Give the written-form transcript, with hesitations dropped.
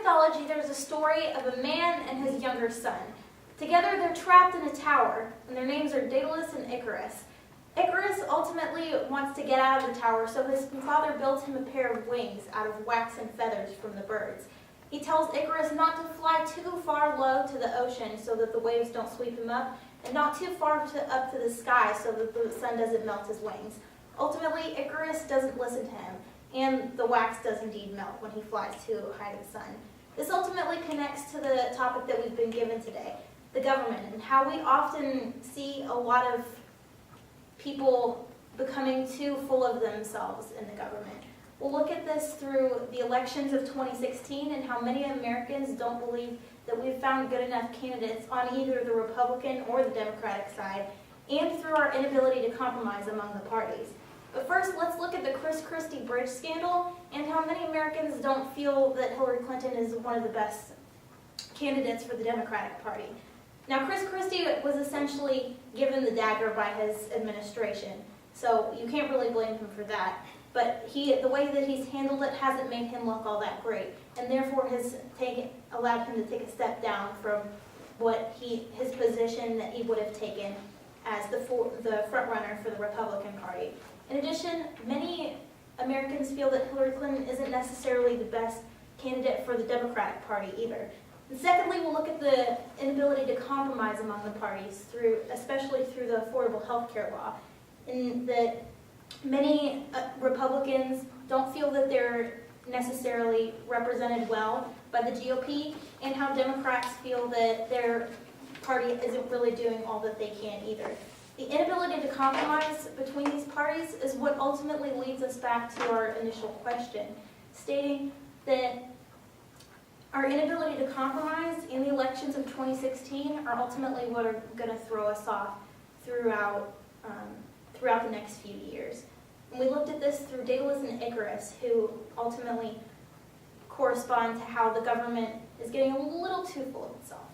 mythology, there's a story of a man and his younger son. Together, they're trapped in a tower, and their names are Daedalus and Icarus. Icarus ultimately wants to get out of the tower, so his father builds him a pair of wings out of wax and feathers from the birds. He tells Icarus not to fly too far low to the ocean so that the waves don't sweep him up, and not too far up to the sky so that the sun doesn't melt his wings. Ultimately, Icarus doesn't listen to him, and the wax does indeed melt when he flies too high to the sun. This ultimately connects to the topic that we've been given today, the government, and how we often see a lot of people becoming too full of themselves in the government. We'll look at this through the elections of 2016 and how many Americans don't believe that we've found good enough candidates on either the Republican or the Democratic side, and through our inability to compromise among the parties. But first, let's look at the Chris Christie bridge scandal and how many Americans don't feel that Hillary Clinton is one of the best candidates for the Democratic Party. Now, Chris Christie was essentially given the dagger by his administration, so you can't really blame him for that. But the way that he's handled it hasn't made him look all that great, and therefore has allowed him to take a step down from his position that he would have taken as the front runner for the Republican Party. In addition, many Americans feel that Hillary Clinton isn't necessarily the best candidate for the Democratic Party either. And secondly, we'll look at the inability to compromise among the parties, especially through the Affordable Health Care Law, in that many Republicans don't feel that they're necessarily represented well by the GOP, and how Democrats feel that their party isn't really doing all that they can either. The inability to compromise between these parties is what ultimately leads us back to our initial question, stating that our inability to compromise in the elections of 2016 are ultimately what are going to throw us off throughout the next few years. And we looked at this through Daedalus and Icarus, who ultimately correspond to how the government is getting a little too full of itself.